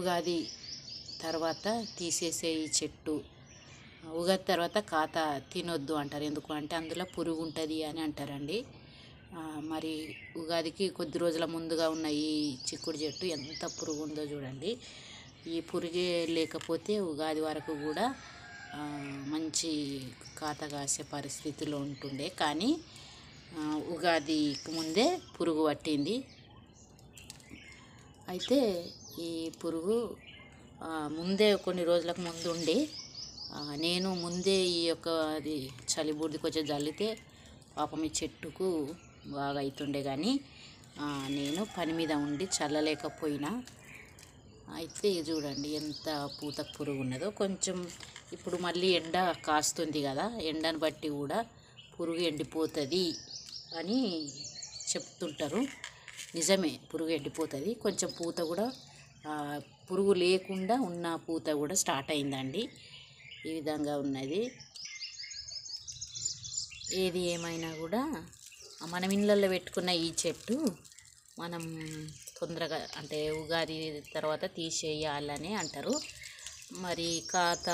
ఉగాది తర్వాత తీసేసే ఈ చెట్టు ఉగాది తర్వాత కాత తినొద్దు అంటారు. ఎందుకు అంటే అందులో పురుగు ఉంటుంది అని అంటారండి. మరి ఉగాదికి కొద్ది రోజుల ముందుగా ఉన్న ఈ చిక్కుడు చెట్టు ఎంత పురుగు ఉందో చూడండి. ఈ పురుగే లేకపోతే ఉగాది వరకు కూడా మంచి కాత కాసే పరిస్థితిలో ఉంటుండే. కానీ ఉగాదికి ముందే పురుగు పట్టింది. అయితే ఈ పురుగు ముందే కొన్ని రోజులకు ముందు ఉండి నేను ముందే ఈ యొక్క అది చలిబూడిది కొంచెం జల్లితే పాపం ఈ చెట్టుకు బాగా అవుతుండే. కానీ నేను పని మీద ఉండి చల్లలేకపోయినా. అయితే చూడండి ఎంత పూత పురుగు ఉన్నదో. కొంచెం ఇప్పుడు మళ్ళీ ఎండ కాస్తుంది కదా, ఎండను బట్టి కూడా పురుగు ఎండిపోతుంది అని చెప్తుంటారు. నిజమే, పురుగు ఎండిపోతుంది. కొంచెం పూత కూడా పురుగు లేకుండా ఉన్న పూత కూడా స్టార్ట్ అయిందండి. ఈ విధంగా ఉన్నది. ఏది ఏమైనా కూడా మనం ఇళ్ళల్లో పెట్టుకున్న ఈ చెట్టు మనం తొందరగా అంటే ఉగాది తర్వాత తీసేయాలని అంటారు. మరి కాత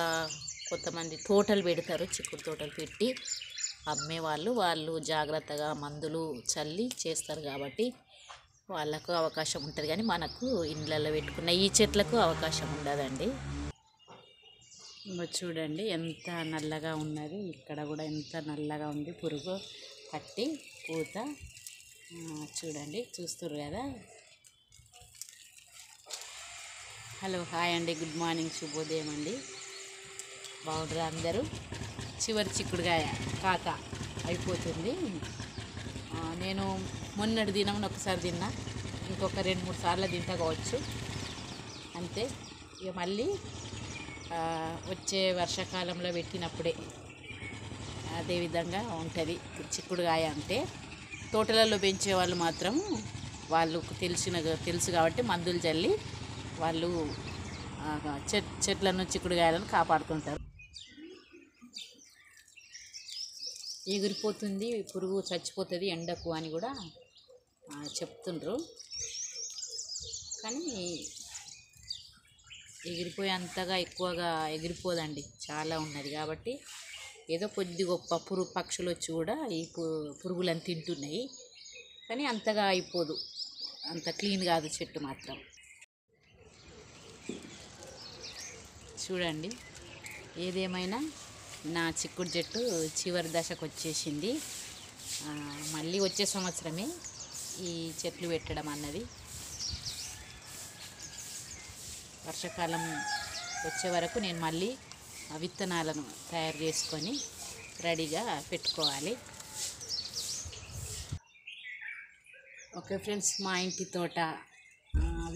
కొంతమంది తోటలు పెడతారు, చిక్కుడు తోటలు పెట్టి వాళ్ళు జాగ్రత్తగా మందులు చల్లి చేస్తారు కాబట్టి వాళ్ళకు అవకాశం ఉంటుంది. కానీ మనకు ఇళ్ళల్లో పెట్టుకున్న ఈ చెట్లకు అవకాశం ఉండదండి. చూడండి ఎంత నల్లగా ఉన్నది. ఇక్కడ కూడా ఎంత నల్లగా ఉంది పురుగు పట్టి పూత. చూడండి, చూస్తుర్రు కదా. హలో, హాయ్ అండి, గుడ్ మార్నింగ్, శుభోదయం అండి. బాగుంటారు అందరూ. చివరి చిక్కుడుగాయ కాత అయిపోతుంది. నేను మొన్నటి దినం ఒకసారి తిన్నా, ఇంకొక 2-3 సార్లు తింటా కావచ్చు అంతే. ఇక మళ్ళీ వచ్చే వర్షాకాలంలో పెట్టినప్పుడే అదేవిధంగా ఉంటుంది చిక్కుడుగాయ. అంటే తోటలలో పెంచే వాళ్ళు మాత్రం వాళ్ళకు తెలుసు కాబట్టి మందులు చల్లి వాళ్ళు చెట్లను చిక్కుడుగాయలను కాపాడుతుంటారు. ఎగిరిపోతుంది పురుగు, చచ్చిపోతుంది ఎండకు అని కూడా చెప్తుండ్రు. కానీ ఎగిరిపోయే అంతగా ఎక్కువగా ఎగిరిపోదండి, చాలా ఉన్నది కాబట్టి ఏదో కొద్ది గొప్ప పక్షులు వచ్చి కూడా ఈ పురుగులను తింటున్నాయి. కానీ అంతగా అయిపోదు, అంత క్లీన్ కాదు చెట్టు మాత్రం. చూడండి, ఏదేమైనా నా చిక్కుడు చెట్టు చివరి దశకు వచ్చేసింది. మళ్ళీ వచ్చే సంవత్సరమే ఈ చెట్లు పెట్టడం అన్నది. వర్షాకాలం వచ్చే వరకు నేను మళ్ళీ విత్తనాలను తయారు చేసుకొని రెడీగా పెట్టుకోవాలి. ఓకే ఫ్రెండ్స్, మా ఇంటి తోట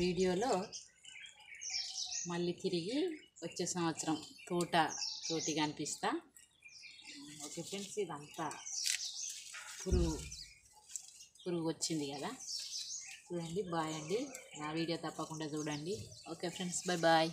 వీడియోలో మళ్ళీ తిరిగి వచ్చే సంవత్సరం తోటి కనిపిస్తా. ఓకే ఫ్రెండ్స్, ఇదంతా పురుగు వచ్చింది కదా, చూడండి. బాయ్ అండి, నా వీడియో తప్పకుండా చూడండి. Okay friends, bye bye.